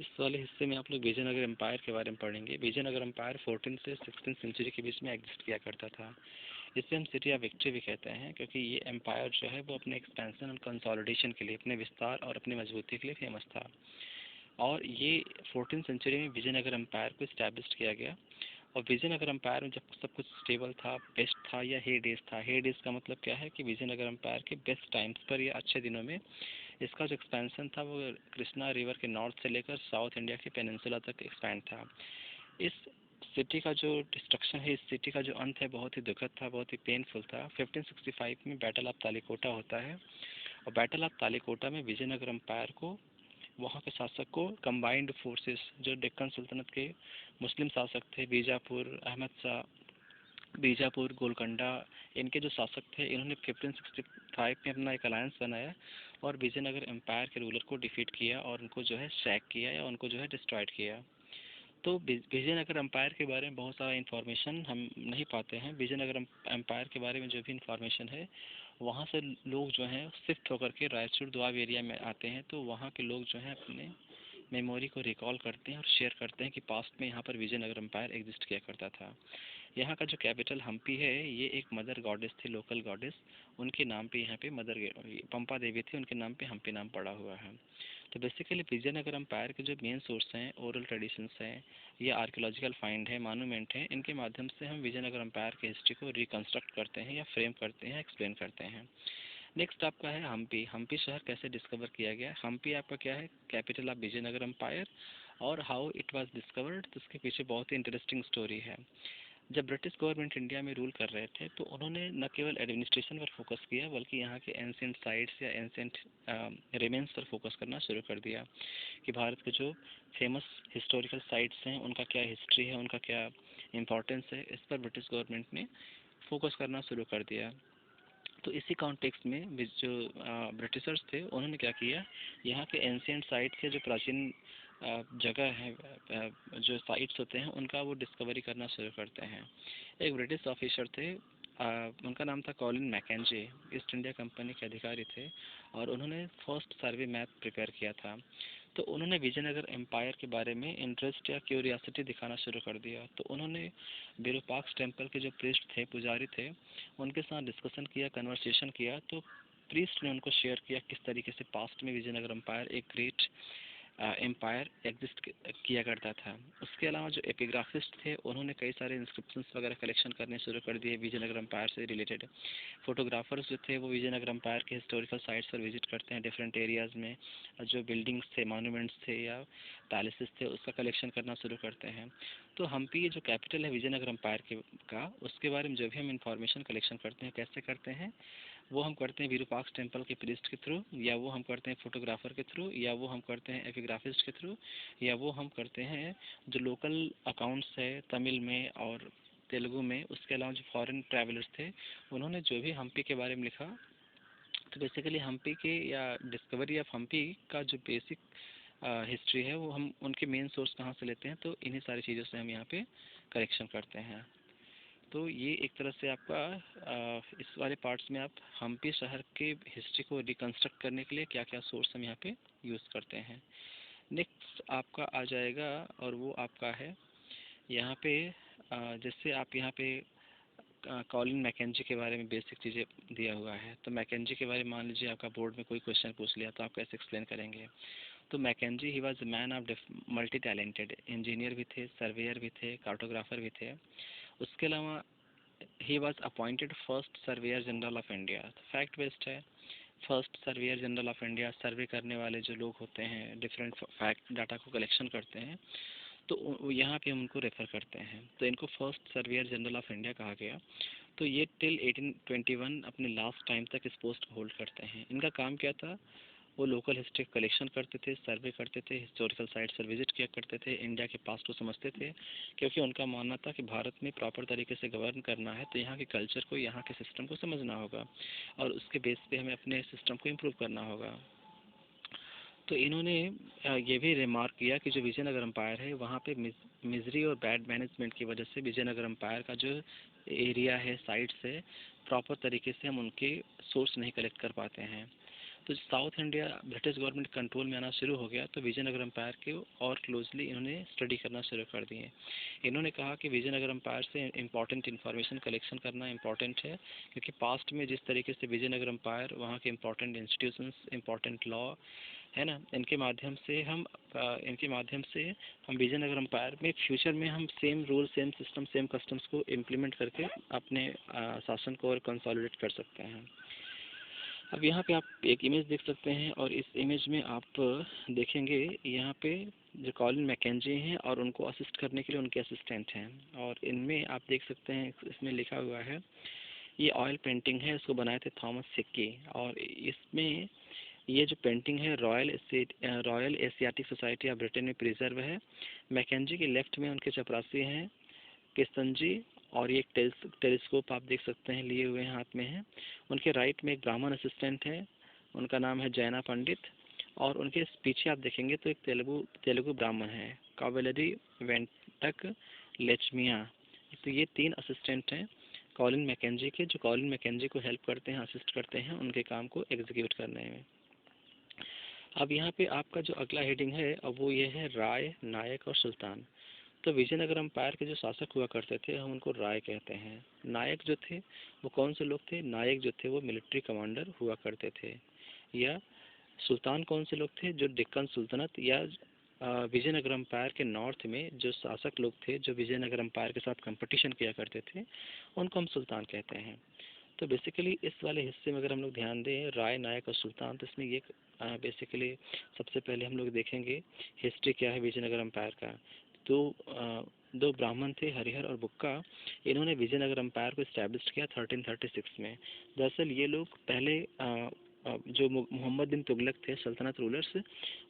इस वाले हिस्से में आप लोग विजयनगर एम्पायर के बारे में पढ़ेंगे। विजयनगर एम्पायर 14 से 16 सेंचुरी के बीच में एग्जिस्ट किया करता था। इसे हम सिटी ऑफ विक्ट्री भी कहते हैं, क्योंकि ये एम्पायर जो है वो अपने एक्सपेंशन और कंसोलिडेशन के लिए, अपने विस्तार और अपनी मजबूती के लिए फेमस था। और ये 14 सेंचुरी में विजयनगर एम्पायर को इस्टेब्लिश किया गया। और विजयनगर एम्पायर में जब सब कुछ स्टेबल था, बेस्ट था या हे डेज था। हे डेज का मतलब क्या है कि विजयनगर एम्पायर के बेस्ट टाइम्स पर या अच्छे दिनों में इसका जो एक्सपेंशन था वो कृष्णा रिवर के नॉर्थ से लेकर साउथ इंडिया के पेनिनसुला तक एक्सपैंड था। इस सिटी का जो डिस्ट्रक्शन है, इस सिटी का जो अंत है, बहुत ही दुखद था, बहुत ही पेनफुल था। 1565 में बैटल ऑफ तालिकोटा होता है। और बैटल ऑफ तालिकोटा में विजयनगर एम्पायर को, वहाँ के शासक को कंबाइंड फोर्सेस, जो डेक्कन सल्तनत के मुस्लिम शासक थे, बीजापुर, अहमद शाह, बीजापुर, गोलकोंडा, इनके जो शासक थे, इन्होंने 1565 में अपना एक अलायंस बनाया और विजयनगर एम्पायर के रूलर को डिफीट किया और उनको जो है सैक किया या उनको जो है डिस्ट्रॉयड किया। तो विजयनगर एम्पायर के बारे में बहुत सारा इन्फॉर्मेशन हम नहीं पाते हैं। विजयनगर एम्पायर के बारे में जो भी इन्फॉर्मेशन है, वहाँ से लोग जो हैं शिफ्ट होकर के रायचूर दोआब एरिया में आते हैं, तो वहाँ के लोग जो हैं अपने मेमोरी को रिकॉल करते हैं और शेयर करते हैं कि पास्ट में यहाँ पर विजयनगर एम्पायर एग्जिस्ट किया करता था। यहाँ का जो कैपिटल हम्पी है, ये एक मदर गॉडेस थी, लोकल गॉडेस। उनके नाम पे यहाँ पे मदर पंपा देवी थी, उनके नाम पे हम्पी नाम पड़ा हुआ है। तो बेसिकली विजयनगर एम्पायर के जो मेन सोर्स हैं, ओरल ट्रेडिशंस हैं या आर्कियोलॉजिकल फाइंड है, मानूमेंट हैं, इनके माध्यम से हम विजयनगर एम्पायर की हिस्ट्री को रिकन्स्ट्रक्ट करते हैं या फ्रेम करते हैं, एक्सप्लेन करते हैं। नेक्स्ट आपका है हम्पी। हम्पी शहर कैसे डिस्कवर किया गया? हम्पी आपका क्या है? Capital of Vijayanagara empire. और हाउ इट वाज डिस्कवर्ड, तो उसके पीछे बहुत ही इंटरेस्टिंग स्टोरी है। जब ब्रिटिश गवर्नमेंट इंडिया में रूल कर रहे थे, तो उन्होंने न केवल एडमिनिस्ट्रेशन पर फोकस किया, बल्कि यहाँ के एंशिएंट साइट्स या एंशिएंट रिमेन्स पर फोकस करना शुरू कर दिया कि भारत के जो फेमस हिस्टोरिकल साइट्स हैं, उनका क्या हिस्ट्री है, उनका क्या इम्पोर्टेंस है, इस पर ब्रिटिश गवर्नमेंट ने फोकस करना शुरू कर दिया। तो इसी कॉन्टेक्स्ट में जो ब्रिटिशर्स थे, उन्होंने क्या किया, यहाँ के एंशिएंट साइट के जो प्राचीन जगह है, जो साइट्स होते हैं, उनका वो डिस्कवरी करना शुरू करते हैं। एक ब्रिटिश ऑफिसर थे, उनका नाम था Colin McKenzie, east India company के अधिकारी थे, और उन्होंने फर्स्ट सर्वे मैप प्रिपेयर किया था। तो उन्होंने विजयनगर एम्पायर के बारे में इंटरेस्ट या क्यूरियासिटी दिखाना शुरू कर दिया। तो उन्होंने विरूपाक्ष टेम्पल के जो प्रीस्ट थे, पुजारी थे, उनके साथ डिस्कशन किया, कन्वर्सेशन किया। तो प्रीस्ट ने उनको शेयर किया किस तरीके से पास्ट में विजयनगर एम्पायर एक ग्रेट एम्पायर एग्जिस्ट किया करता था। उसके अलावा जो एपिग्राफिस्ट थे, उन्होंने कई सारे इंस्क्रिप्शंस वगैरह कलेक्शन करने शुरू कर दिए विजयनगर एम्पायर से रिलेटेड। फोटोग्राफर्स जो थे, वो विजयनगर एम्पायर के हिस्टोरिकल साइट्स पर विजिट करते हैं डिफरेंट एरियाज़ में। जो बिल्डिंग्स थे, मॉन्यूमेंट्स थे या पैलेसेस थे, उसका कलेक्शन करना शुरू करते हैं। तो हम्पी जो कैपिटल है विजयनगर एम्पायर के का, उसके बारे में जो भी हम इंफॉर्मेशन कलेक्शन करते हैं, कैसे करते हैं, वो हम करते हैं विरूपाक्ष टेम्पल के प्रीस्ट के थ्रू, या वो हम करते हैं फोटोग्राफर के थ्रू, या वो हम करते हैं एपिग्राफिस्ट के थ्रू, या वो हम करते हैं जो लोकल अकाउंट्स है तमिल में और तेलुगु में। उसके अलावा जो फॉरेन ट्रैवलर्स थे, उन्होंने जो भी हम्पी के बारे में लिखा, तो बेसिकली हम्पी के या डिस्कवरी ऑफ हम्पी का जो बेसिक हिस्ट्री है, वो हम उनके मेन सोर्स कहाँ से लेते हैं, तो इन्हीं सारी चीज़ों से हम यहाँ पे करेक्शन करते हैं। तो ये एक तरह से आपका इस वाले पार्ट्स में आप हम्पी शहर के हिस्ट्री को रिकन्स्ट्रक्ट करने के लिए क्या क्या सोर्स हम यहाँ पे यूज़ करते हैं। नेक्स्ट आपका आ जाएगा, और वो आपका है यहाँ पे जैसे आप यहाँ पे कॉलिन मैकेंजी के बारे में बेसिक चीज़ें दिया हुआ है। तो मैकेंजी के बारे में मान लीजिए आपका बोर्ड में कोई क्वेश्चन पूछ लिया, तो आप कैसे एक्सप्लेन करेंगे? तो Mackenzie he was man of multi talented, engineer भी थे, सर्वेयर भी थे, कार्टोग्राफर भी थे। उसके अलावा he was appointed first surveyor general of India. Fact based है, first surveyor general of India, survey करने वाले जो लोग होते हैं, डिफरेंट फैक्ट डाटा को कलेक्शन करते हैं, तो यहाँ पे हम उनको रेफर करते हैं। तो इनको first surveyor general of India कहा गया। तो ये टिल 1821 अपने लास्ट टाइम तक इस पोस्ट को होल्ड करते हैं। इनका काम क्या था? वो लोकल हिस्ट्री कलेक्शन करते थे, सर्वे करते थे, हिस्टोरिकल साइट्स पर विजिट किया करते थे, इंडिया के पास्ट को समझते थे, क्योंकि उनका मानना था कि भारत में प्रॉपर तरीके से गवर्न करना है, तो यहाँ के कल्चर को, यहाँ के सिस्टम को समझना होगा, और उसके बेस पे हमें अपने सिस्टम को इम्प्रूव करना होगा। तो इन्होंने ये भी रिमार्क किया कि जो विजयनगर एम्पायर है, वहाँ पे मिजरी और बैड मैनेजमेंट की वजह से विजयनगर एम्पायर का जो एरिया है, साइट्स है, प्रॉपर तरीके से हम उनके सोर्स नहीं कलेक्ट कर पाते हैं। तो south India British government control में आना शुरू हो गया तो विजयनगर एम्पायर के और क्लोजली इन्होंने स्टडी करना शुरू कर दिए। इन्होंने कहा कि विजयनगर एम्पायर से इम्पॉर्टेंट इन्फॉर्मेशन कलेक्शन करना इम्पॉर्टेंट है, क्योंकि पास्ट में जिस तरीके से विजयनगर एम्पायर वहाँ के इम्पॉर्टेंट इंस्टीट्यूशंस, इम्पॉर्टेंट लॉ है ना, इनके माध्यम से हम विजयनगर एम्पायर में फ्यूचर में हम same rule, same system, same customs को इम्प्लीमेंट करके अपने शासन को और कंसोलिडेट कर सकते हैं। अब यहाँ पे आप एक इमेज देख सकते हैं और इस इमेज में आप देखेंगे यहाँ पे जो कॉलिन मैकेंजी हैं और उनको असिस्ट करने के लिए उनके असिस्टेंट हैं, और इनमें आप देख सकते हैं इसमें लिखा हुआ है, ये ऑयल पेंटिंग है, इसको बनाए थे थॉमस सिक्की, और इसमें ये जो पेंटिंग है royal Asiatic society of Britain में प्रिजर्व है। मैकेंजी के लेफ्ट में उनके चपरासी हैं किस्तंजी, और ये एक टेलीस्कोप आप देख सकते हैं लिए हुए हाथ में है। उनके राइट में एक ब्राह्मण असिस्टेंट है, उनका नाम है जैना पंडित, और उनके पीछे आप देखेंगे तो एक तेलुगु ब्राह्मण है, कावेलरी वेंटक लेचमिया। तो ये 3 असिस्टेंट हैं कॉलिन मैकेंजी के, जो कॉलिन मैकेंजी को हेल्प करते हैं, असिस्ट करते हैं उनके काम को एग्जीक्यूट करने में। अब यहाँ पे आपका जो अगला हेडिंग है अब वो ये है राय, नायक और सुल्तान। तो विजयनगर एम्पायर के जो शासक हुआ करते थे हम उनको राय कहते हैं। नायक जो थे वो कौन से लोग थे? नायक जो थे वो मिलिट्री कमांडर हुआ करते थे। या सुल्तान कौन से लोग थे? जो डेक्कन सुल्तनत या विजयनगर एम्पायर के नॉर्थ में जो शासक लोग थे जो विजयनगर एम्पायर के साथ कंपटीशन किया करते थे, उनको हम सुल्तान कहते हैं। तो बेसिकली इस वाले हिस्से में अगर हम लोग ध्यान दें राय, नायक और सुल्तान, तो इसमें ये बेसिकली सबसे पहले हम लोग देखेंगे हिस्ट्री क्या है विजयनगर एम्पायर का। तो दो ब्राह्मण थे, हरिहर और बुक्का, इन्होंने विजयनगर एम्पायर को इस्टेब्लिश किया 1336 में। दरअसल ये लोग पहले जो मोहम्मद बिन तुगलक थे सल्तनत रूलर्स,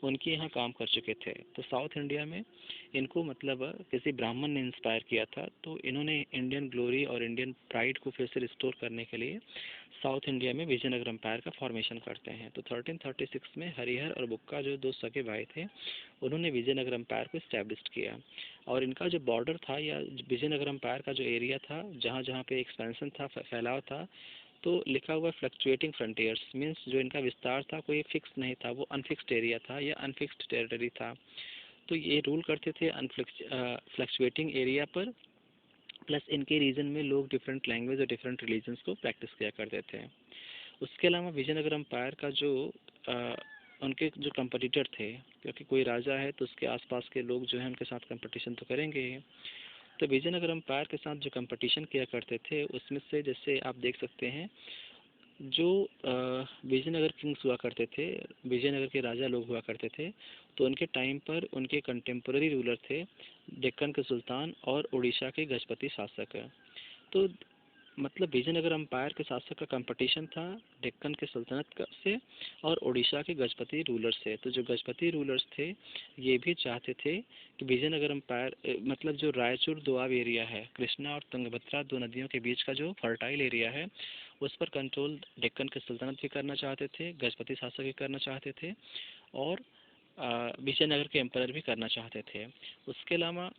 उनके यहाँ काम कर चुके थे। तो साउथ इंडिया में इनको मतलब किसी ब्राह्मण ने इंस्पायर किया था, तो इन्होंने इंडियन ग्लोरी और इंडियन प्राइड को फिर से रिस्टोर करने के लिए साउथ इंडिया में विजयनगर एम्पायर का फॉर्मेशन करते हैं। तो 1336 में हरिहर और बुक्का जो 2 सगे भाई थे उन्होंने विजयनगर एम्पायर को इस्टेब्लिश किया, और इनका जो बॉर्डर था या विजयनगर एम्पायर का जो एरिया था जहाँ जहाँ पे एक्सपेंशन था, फैलाव था, तो लिखा हुआ फ्लक्चुएटिंग फ्रंटियर्स मीन्स जो इनका विस्तार था कोई फिक्स नहीं था, वो अनफिक्स्ड एरिया था या अनफिक्स्ड टेरिटरी था। तो ये रूल करते थे फ्लक्चुएटिंग एरिया पर, प्लस इनके रीजन में लोग डिफरेंट लैंग्वेज और डिफरेंट रिलीजन्स को प्रैक्टिस किया करते थे। उसके अलावा विजयनगर एम्पायर का जो उनके जो कंपटीटर थे, क्योंकि कोई राजा है तो उसके आसपास के लोग जो हैं उनके साथ कंपटीशन तो करेंगे ही। तो विजयनगर एम्पायर के साथ जो कंपटीशन किया करते थे उसमें से जैसे आप देख सकते हैं जो विजयनगर किंग्स हुआ करते थे, विजयनगर के राजा लोग हुआ करते थे, तो उनके टाइम पर उनके कंटेम्पररी रूलर थे डेक्कन के सुल्तान और उड़ीसा के गजपति शासक। तो मतलब विजयनगर एम्पायर के शासक का कंपटीशन था डेक्कन के सल्तनत से और उड़ीसा के गजपति रूलर से। तो जो गजपति रूलर्स थे ये भी चाहते थे कि विजयनगर एम्पायर मतलब जो रायचूर दोआब एरिया है, कृष्णा और तुंगभद्रा 2 नदियों के बीच का जो फर्टाइल एरिया है, उस पर कंट्रोल डेक्कन के सल्तनत भी करना चाहते थे, गजपति शासक भी करना चाहते थे, और विजयनगर के एम्पायर भी करना चाहते थे। उसके अलावा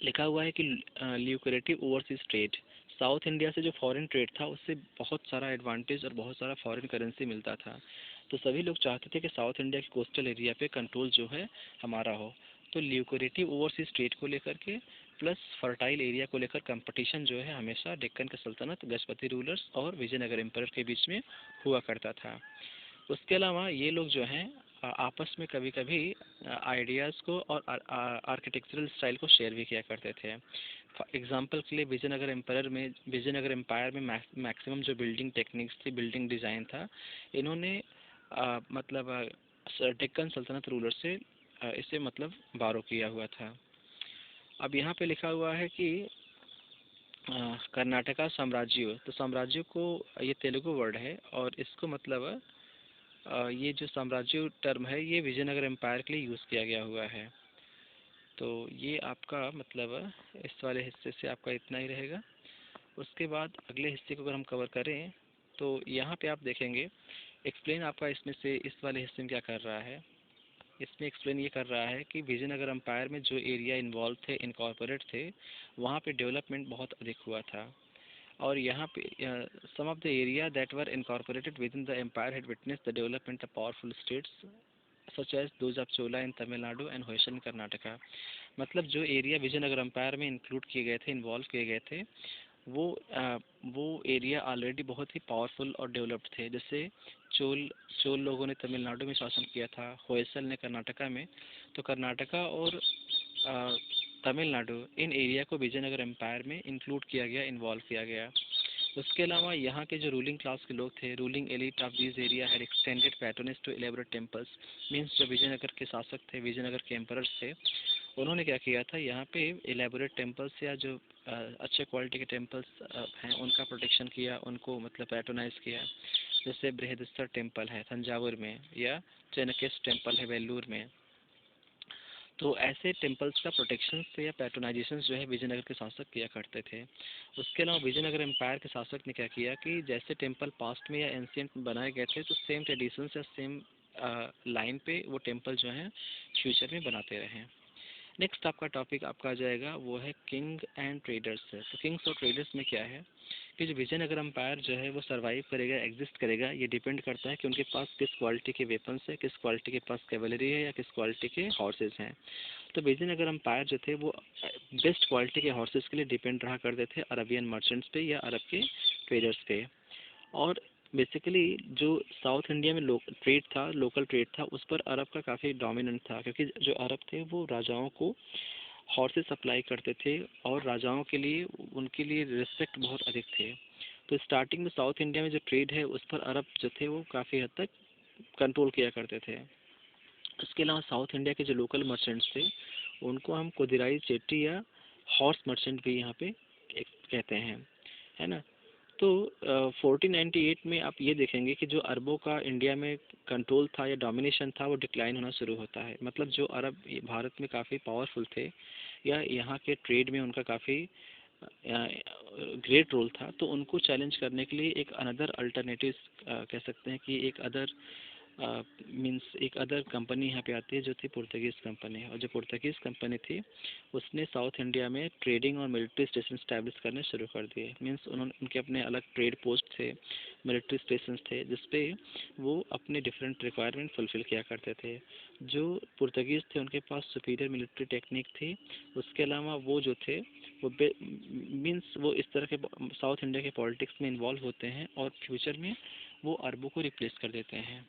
लिखा हुआ है कि lucrative overseas trade, south India से जो फॉरेन ट्रेड था उससे बहुत सारा एडवांटेज और बहुत सारा फॉरेन करेंसी मिलता था। तो सभी लोग चाहते थे कि साउथ इंडिया के कोस्टल एरिया पे कंट्रोल जो है हमारा हो। तो ल्यूक्रेटिव ओवरसीज ट्रेड को लेकर के प्लस फर्टाइल एरिया को लेकर कंपटीशन जो है हमेशा डेक्कन के सल्तनत, गजपति रूलर्स और विजयनगर एम्पायर के बीच में हुआ करता था। उसके अलावा ये लोग जो हैं आपस में कभी कभी आइडियाज़ को और आर्किटेक्चरल स्टाइल को शेयर भी किया करते थे। एग्जांपल के लिए विजयनगर एम्पायर में मैक्सिमम जो बिल्डिंग टेक्निक्स थी, बिल्डिंग डिज़ाइन था, इन्होंने मतलब डेक्कन सल्तनत रूलर से इसे मतलब बारो किया हुआ था। अब यहाँ पे लिखा हुआ है कि कर्नाटका साम्राज्य, तो साम्राज्य को ये तेलुगु वर्ड है और इसको मतलब ये जो साम्राज्य टर्म है ये विजयनगर एम्पायर के लिए यूज़ किया गया हुआ है। तो ये आपका मतलब इस वाले हिस्से से आपका इतना ही रहेगा। उसके बाद अगले हिस्से को अगर हम कवर करें तो यहाँ पे आप देखेंगे एक्सप्लेन आपका इसमें से इस वाले हिस्से में क्या कर रहा है। इसमें एक्सप्लेन ये कर रहा है कि विजयनगर एम्पायर में जो एरिया इन्वॉल्व थे, इनकॉर्पोरेट थे, वहाँ पे डेवलपमेंट बहुत अधिक हुआ था। और यहाँ पे some of the area that were incorporated within the empire had witnessed the development of powerful states such as those of Chola in Tamil Nadu and Hoysala in Karnataka। मतलब जो एरिया विजयनगर एम्पायर में include किए गए थे, involve किए गए थे, वो एरिया ऑलरेडी बहुत ही पावरफुल और डेवलप्ड थे। जैसे चोल लोगों ने तमिलनाडु में शासन किया था, होयसल ने कर्नाटका में। तो कर्नाटका और तमिलनाडु इन एरिया को विजयनगर एम्पायर में इंक्लूड किया गया, इन्वॉल्व किया गया। उसके अलावा यहाँ के जो रूलिंग क्लास के लोग थे, ruling elite of this area had extended patronage to elaborate temples. Means जो विजयनगर के शासक थे, विजयनगर के एम्परर्स थे, उन्होंने क्या किया था, यहाँ पे एलेबोरेट टेम्पल्स या जो अच्छे क्वालिटी के टेम्पल्स हैं उनका प्रोटेक्शन किया, उनको मतलब पैट्रोनाइज किया। जैसे बृहदीश्वर टेम्पल है तंजावुर में, या चेनकेश टेम्पल है वेल्लूर में। तो ऐसे टेम्पल्स का प्रोटेक्शन या पैट्रोनाइजेशन जो है विजयनगर के शासक किया करते थे। उसके अलावा विजयनगर एम्पायर के शासक ने क्या किया कि जैसे टेम्पल पास्ट में या एंशियंट में बनाए गए थे, तो सेम ट्रेडिशन या सेम लाइन पे वो टेम्पल जो है फ्यूचर में बनाते रहे। नेक्स्ट आपका टॉपिक आपका आ जाएगा वो है किंग एंड ट्रेडर्स। तो किंग्स और ट्रेडर्स में क्या है कि जो विजयनगर एम्पायर जो है वो सरवाइव करेगा, एग्जिस्ट करेगा, ये डिपेंड करता है कि उनके पास किस क्वालिटी के वेपन्स है, किस क्वालिटी के पास कैवलरी है, या किस क्वालिटी के हॉर्सेस हैं। तो विजयनगर एम्पायर जो थे वो बेस्ट क्वालिटी के हॉर्सेस के लिए डिपेंड रहा करते थे अरबियन मर्चेंट्स पे या अरब के ट्रेडर्स पे। और बेसिकली जो साउथ इंडिया में ट्रेड था, लोकल ट्रेड था, उस पर अरब का काफ़ी डोमिनेंट था, क्योंकि जो अरब थे वो राजाओं को हॉर्सेस सप्लाई करते थे और राजाओं के लिए उनके लिए रिस्पेक्ट बहुत अधिक थे। तो स्टार्टिंग में साउथ इंडिया में जो ट्रेड है उस पर अरब जो थे वो काफ़ी हद तक कंट्रोल किया करते थे। उसके अलावा साउथ इंडिया के जो लोकल मर्चेंट्स थे उनको हम कोदिराई चेट्टी या हॉर्स मर्चेंट भी यहाँ पे कहते हैं, है ना। तो 1498 में आप ये देखेंगे कि जो अरबों का इंडिया में कंट्रोल था या डोमिनेशन था वो डिक्लाइन होना शुरू होता है। मतलब जो अरब भारत में काफ़ी पावरफुल थे या यहाँ के ट्रेड में उनका काफ़ी ग्रेट रोल था, तो उनको चैलेंज करने के लिए एक अनदर अल्टरनेटिव कह सकते हैं कि एक अदर मीन्स एक अदर कंपनी यहाँ पे आती है जो थी पुर्तगीज़ कंपनी। और जो पुर्तगीज़ कंपनी थी उसने साउथ इंडिया में ट्रेडिंग और मिलिट्री स्टेशन स्टैब्लिश करने शुरू कर दिए। मीन्स उन्होंने उनके अपने अलग ट्रेड पोस्ट थे, मिलिट्री स्टेशन थे, जिसपे वो अपने डिफरेंट रिक्वायरमेंट फुलफ़िल किया करते थे। जो पुर्तगीज़ थे उनके पास सुपीरियर मिलिट्री टेक्निक थी। उसके अलावा वो जो थे वो मीन्स वो इस तरह के साउथ इंडिया के पॉलिटिक्स में इन्वॉल्व होते हैं और फ्यूचर में वो अरबों को रिप्लेस कर देते हैं।